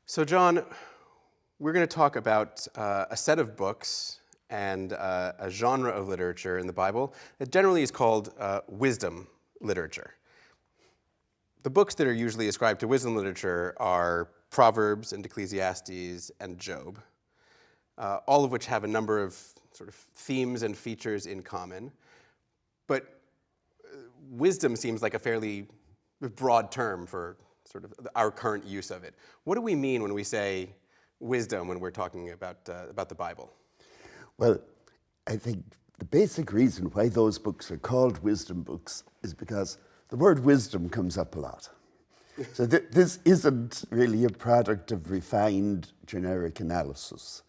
So, John, we're going to talk about a set of books and a genre of literature in the Bible that generally is called wisdom literature. The books that are usually ascribed to wisdom literature are Proverbs and Ecclesiastes and Job, all of which have a number of sort of themes and features in common. But wisdom seems like a fairly broad term for sort of our current use of it. What do we mean when we say wisdom when we're talking about the Bible? Well, I think the basic reason why those books are called wisdom books is because the word wisdom comes up a lot. So this isn't really a product of refined generic analysis.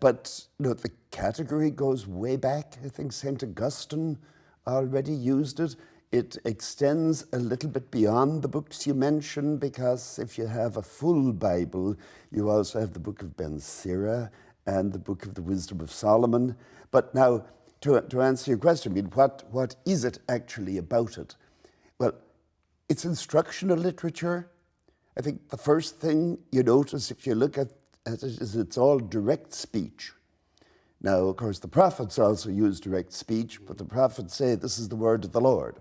But the category goes way back. I think St. Augustine already used it. It extends a little bit beyond the books you mentioned, because if you have a full Bible, you also have the book of Ben Sira and the book of the Wisdom of Solomon. But now, to answer your question, I mean, what is it actually about it? Well, it's instructional literature. I think the first thing you notice if you look at it is it's all direct speech. Now, of course, the prophets also use direct speech, but the prophets say this is the word of the Lord,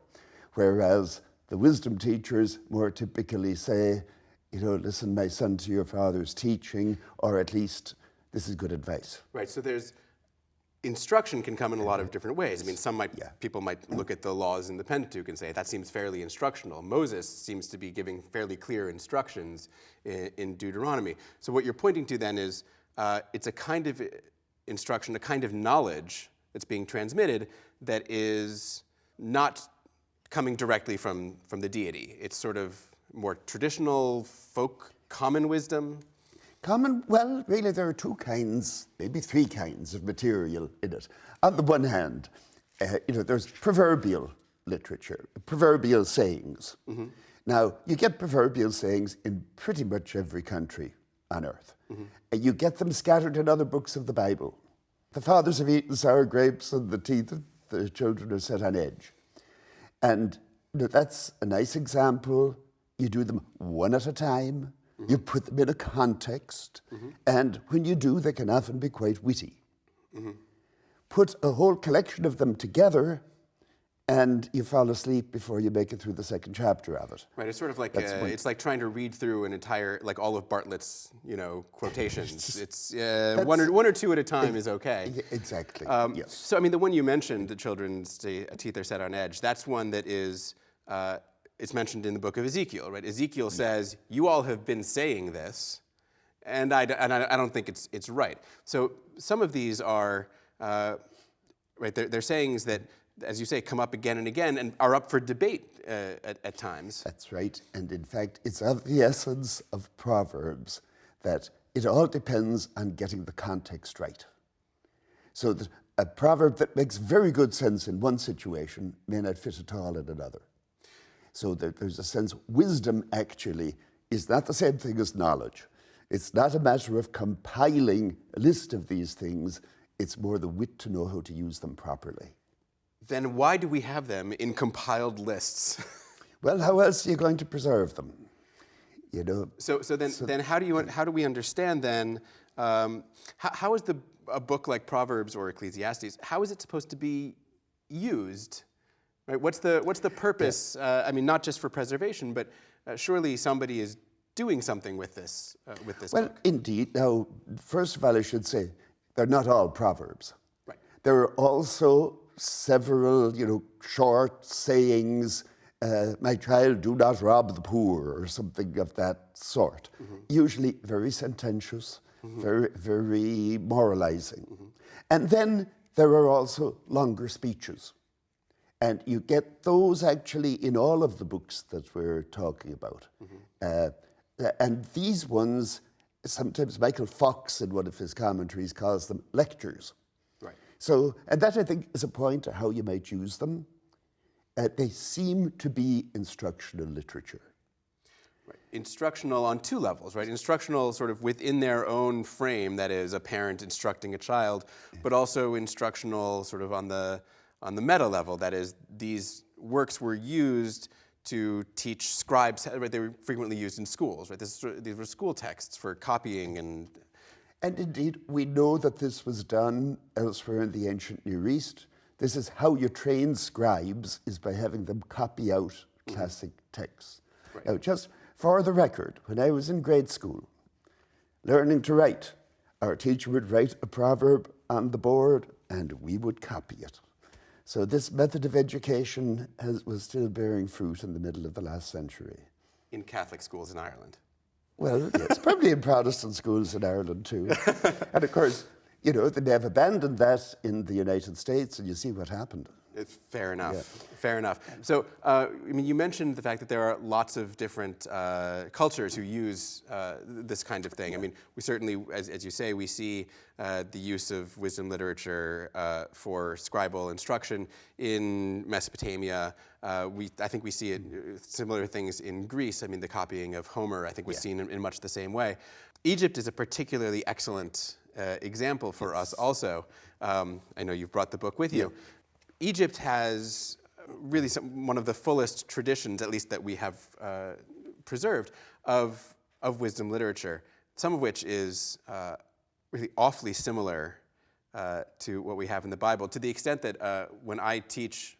whereas the wisdom teachers more typically say, listen, my son, to your father's teaching, or at least this is good advice. Right, so instruction can come in a lot of different ways. I mean, people might look at the laws in the Pentateuch and say, that seems fairly instructional. Moses seems to be giving fairly clear instructions in Deuteronomy. So what you're pointing to then is it's a kind of instruction, a kind of knowledge that's being transmitted that is not coming directly from the deity. It's sort of more traditional, folk, common wisdom. Well, really there are two kinds, maybe three kinds of material in it. On the one hand, there's proverbial literature, proverbial sayings. Mm-hmm. Now, you get proverbial sayings in pretty much every country on earth. Mm-hmm. You get them scattered in other books of the Bible. The fathers have eaten sour grapes and the teeth of the children are set on edge. And that's a nice example. You do them one at a time. You put them in a context, and when you do, they can often be quite witty. Put a whole collection of them together, and you fall asleep before you make it through the second chapter of it. Right, it's sort of like it's like trying to read through an entire, like all of Bartlett's, quotations. It's one or two at a time is okay. Exactly. Yes. So I mean, the one you mentioned, the children's teeth are set on edge. That's one that is. It's mentioned in the book of Ezekiel, right? Ezekiel says, "You all have been saying this, and I don't think it's right." So some of these are right. They're sayings that, as you say, come up again and again and are up for debate at times. That's right, and in fact, it's of the essence of Proverbs that it all depends on getting the context right. So that a proverb that makes very good sense in one situation may not fit at all in another. So there's a sense wisdom actually is not the same thing as knowledge. It's not a matter of compiling a list of these things. It's more the wit to know how to use them properly. Then why do we have them in compiled lists? Well, how else are you going to preserve them? So then how do we understand then how is a book like Proverbs or Ecclesiastes, how is it supposed to be used? Right, what's the purpose? Yeah. I mean, not just for preservation, but surely somebody is doing something with this book. Well, indeed. Now, first of all, I should say they're not all proverbs. Right. There are also several, short sayings. My child, do not rob the poor, or something of that sort. Mm-hmm. Usually very sententious, very, very moralizing. Mm-hmm. And then there are also longer speeches. And you get those actually in all of the books that we're talking about. And these ones, sometimes Michael Fox in one of his commentaries calls them lectures. Right. So, and that I think is a point of how you might use them. They seem to be instructional literature. Right. Instructional on two levels, right? Instructional sort of within their own frame, that is a parent instructing a child, but also instructional sort of on the meta level, that is, these works were used to teach scribes, right? They were frequently used in schools, right? These were school texts for copying And indeed, we know that this was done elsewhere in the ancient Near East. This is how you train scribes, is by having them copy out classic texts. Right. Now, just for the record, when I was in grade school, learning to write, our teacher would write a proverb on the board and we would copy it. So this method of education was still bearing fruit in the middle of the last century. in Catholic schools in Ireland. Well, yes, probably in Protestant schools in Ireland too. And of course, you know, they have abandoned that in the United States, and you see what happened. Fair enough. Yeah. Fair enough. So, I mean, you mentioned the fact that there are lots of different cultures who use this kind of thing. I mean, we certainly, as you say, we see the use of wisdom literature for scribal instruction in Mesopotamia. I think we see similar things in Greece. I mean, the copying of Homer, I think, was seen in much the same way. Egypt is a particularly excellent example for us also. I know you've brought the book with you. Egypt has really one of the fullest traditions, at least that we have preserved, of wisdom literature, some of which is really awfully similar to what we have in the Bible, to the extent that when I teach,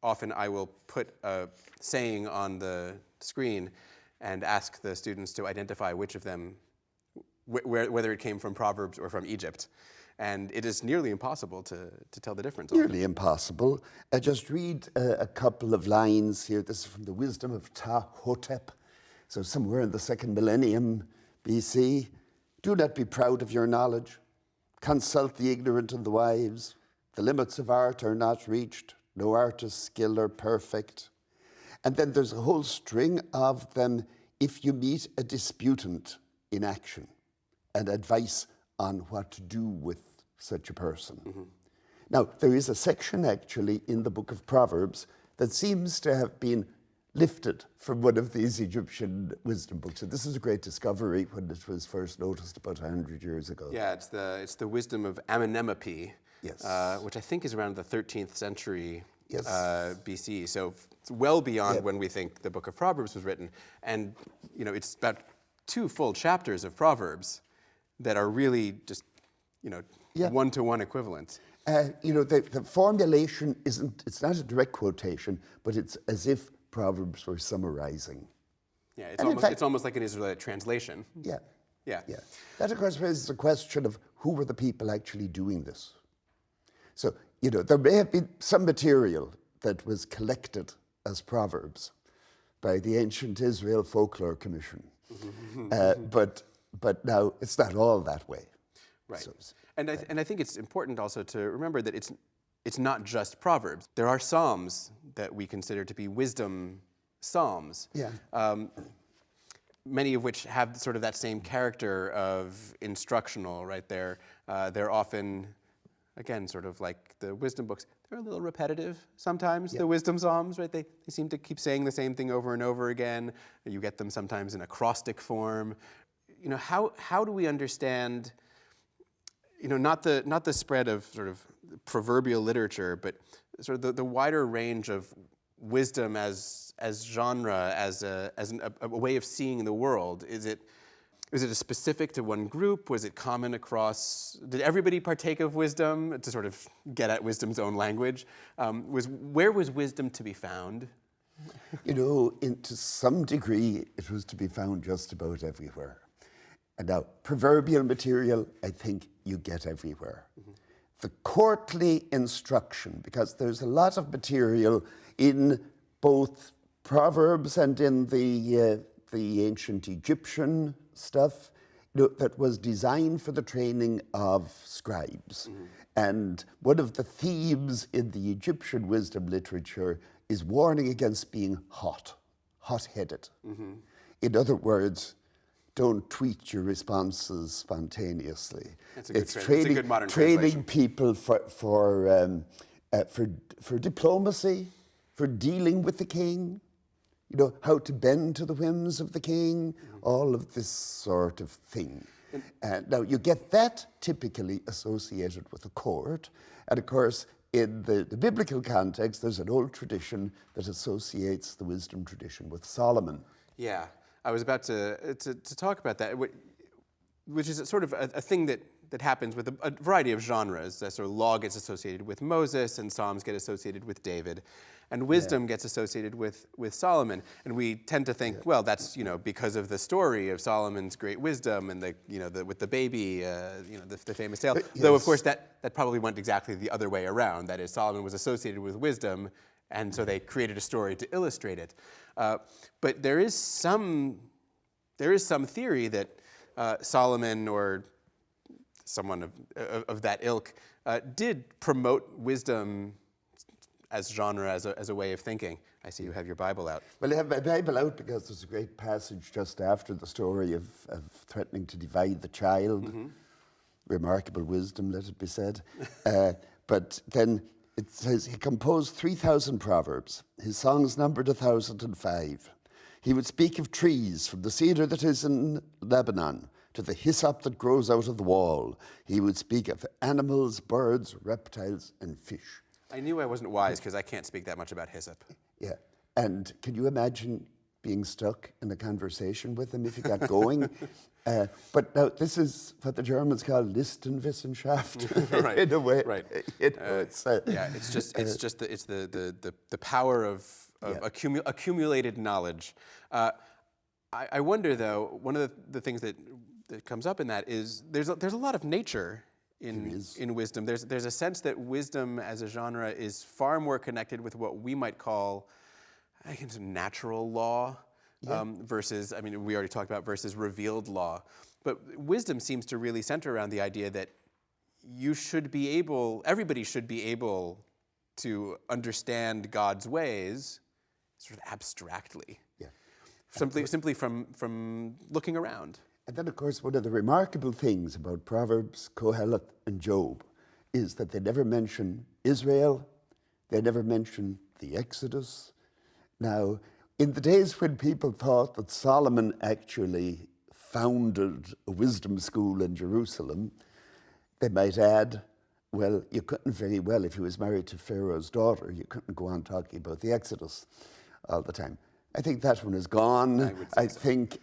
often I will put a saying on the screen and ask the students to identify which of them, whether it came from Proverbs or from Egypt. And it is nearly impossible to tell the difference. Nearly impossible. I just read a couple of lines here. This is from the Wisdom of Ptah-hotep. So somewhere in the 2nd millennium BC. Do not be proud of your knowledge. Consult the ignorant and the wise. The limits of art are not reached. No artist's skill are perfect. And then there's a whole string of them. If you meet a disputant in action, and advice on what to do with such a person. Mm-hmm. Now, there is a section actually in the book of Proverbs that seems to have been lifted from one of these Egyptian wisdom books. And this is a great discovery when it was first noticed about 100 years ago. Yeah, it's the wisdom of Amenemope, yes. Which I think is around the 13th century yes. BC. So it's well beyond when we think the book of Proverbs was written. And, you know, it's about 2 full chapters of Proverbs that are really just, you know, one-to-one equivalent. You know, the formulation it's not a direct quotation, but it's as if Proverbs were summarizing. Yeah, it's almost like an Israelite translation. Yeah. Yeah. Yeah. That, of course, raises the question of who were the people actually doing this. So, you know, there may have been some material that was collected as Proverbs by the Ancient Israel Folklore Commission. But now it's not all that way. Right. So, and I think it's important also to remember that it's not just Proverbs. There are Psalms that we consider to be wisdom psalms. Yeah. Many of which have sort of that same character of instructional, right? They're often, again, sort of like the wisdom books. They're a little repetitive sometimes, the wisdom psalms, right? They seem to keep saying the same thing over and over again. You get them sometimes in acrostic form. You know, how do we understand, you know, not the spread of sort of proverbial literature, but sort of the wider range of wisdom as genre, as a way of seeing the world? Is it a specific to one group? Was it common across? Did everybody partake of wisdom, to sort of get at wisdom's own language? Where was wisdom to be found? You know, to some degree, it was to be found just about everywhere. And now, proverbial material, I think you get everywhere. Mm-hmm. The courtly instruction, because there's a lot of material in both Proverbs and in the ancient Egyptian stuff, you know, that was designed for the training of scribes. Mm-hmm. And one of the themes in the Egyptian wisdom literature is warning against being hot-headed. Mm-hmm. In other words, don't tweet your responses spontaneously. That's a good modern training people for diplomacy, for dealing with the king, you know, how to bend to the whims of the king, all of this sort of thing. Now, you get that typically associated with the court, and of course, in the biblical context, there's an old tradition that associates the wisdom tradition with Solomon. Yeah, I was about to talk about that, which is sort of a thing that happens with a variety of genres. Sort of law gets associated with Moses, and Psalms get associated with David, and wisdom gets associated with Solomon. And we tend to think, well, that's because of the story of Solomon's great wisdom and with the baby, the famous tale. Yes. Though of course that probably went exactly the other way around. That is, Solomon was associated with wisdom, and so they created a story to illustrate it. But there is some theory that Solomon or someone of that ilk did promote wisdom as genre, as a way of thinking. I see you have your Bible out. Well, I have my Bible out because there's a great passage just after the story of threatening to divide the child. Mm-hmm. Remarkable wisdom, let it be said. But then it says he composed 3,000 proverbs. His songs numbered 1,005. He would speak of trees, from the cedar that is in Lebanon to the hyssop that grows out of the wall. He would speak of animals, birds, reptiles, and fish. I knew I wasn't wise because I can't speak that much about hyssop. Yeah, and can you imagine being stuck in a conversation with him if you got going? But now this is what the Germans call Listenwissenschaft, right. in a way. Right. It's the power of accumulated knowledge. I wonder though, one of the things that comes up in that is there's a lot of nature in wisdom. There's a sense that wisdom as a genre is far more connected with what we might call, I guess, natural law. Versus, we already talked about versus revealed law. But wisdom seems to really center around the idea that everybody should be able to understand God's ways sort of abstractly. Yeah. Simply from looking around. And then, of course, one of the remarkable things about Proverbs, Kohelet, and Job is that they never mention Israel, they never mention the Exodus. Now, in the days when people thought that Solomon actually founded a wisdom school in Jerusalem, they might add, well, you couldn't very well, if he was married to Pharaoh's daughter, you couldn't go on talking about the Exodus all the time. I think that one is gone. I think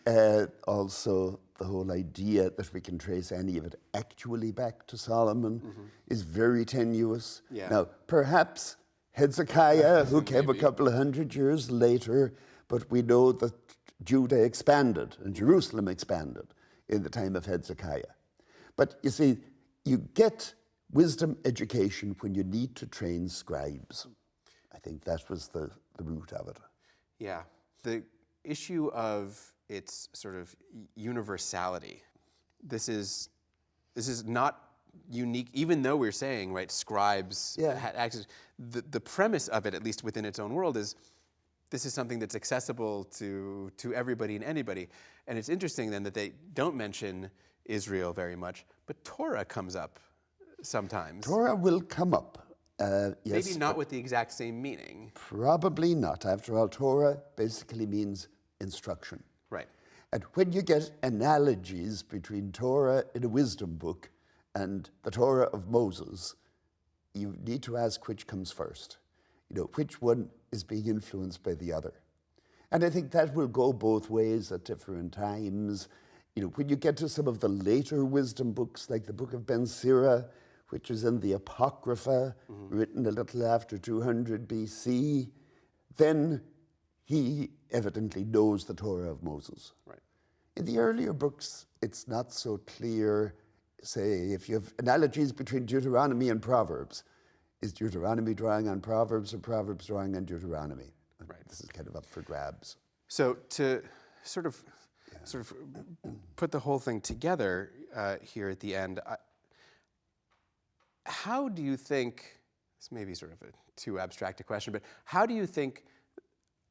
also the whole idea that we can trace any of it actually back to Solomon is very tenuous. Yeah. Now, perhaps Hezekiah, who came a couple of hundred years later, but we know that Judah expanded and Jerusalem expanded in the time of Hezekiah. But you see, you get wisdom education when you need to train scribes. I think that was the root of it. Yeah. The issue of its sort of universality, this is not unique, even though we're saying, right, scribes had access. The premise of it, at least within its own world, is this is something that's accessible to everybody and anybody. And it's interesting then that they don't mention Israel very much, but Torah comes up sometimes. Torah will come up. Yes, maybe not with the exact same meaning. Probably not. After all, Torah basically means instruction. Right. And when you get analogies between Torah in a wisdom book and the Torah of Moses, you need to ask which comes first. Which one is being influenced by the other. And I think that will go both ways at different times. When you get to some of the later wisdom books, like the Book of Ben Sira, which is in the Apocrypha, written a little after 200 BC, then he evidently knows the Torah of Moses. Right. In the earlier books, it's not so clear. Say, if you have analogies between Deuteronomy and Proverbs, is Deuteronomy drawing on Proverbs or Proverbs drawing on Deuteronomy? Right. This is kind of up for grabs. So to sort of put the whole thing together here at the end, how do you think, this may be sort of a too abstract a question, but how do you think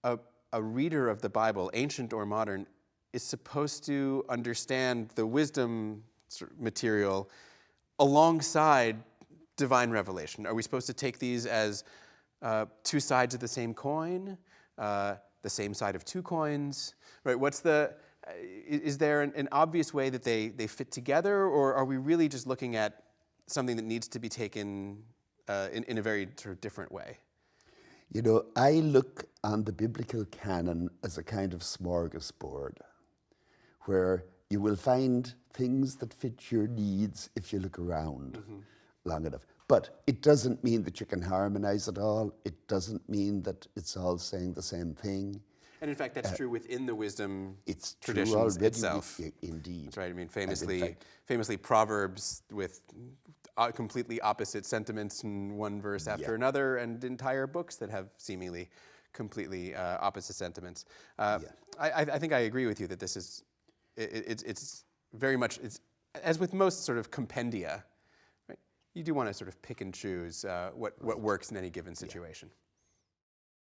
a reader of the Bible, ancient or modern, is supposed to understand the wisdom material alongside divine revelation? Are we supposed to take these as two sides of the same coin, the same side of two coins? Right? Is there an obvious way that they fit together, or are we really just looking at something that needs to be taken in a very sort of different way? You know, I look on the biblical canon as a kind of smorgasbord where you will find things that fit your needs if you look around long enough. But it doesn't mean that you can harmonize it all. It doesn't mean that it's all saying the same thing. And in fact, that's true within the wisdom It's traditions true already, itself. Indeed. That's right. I mean, fact, famously Proverbs with completely opposite sentiments in one verse after another, and entire books that have seemingly completely opposite sentiments. I think I agree with you that this is it's very much as with most sort of compendia. Right? You do want to sort of pick and choose what works in any given situation.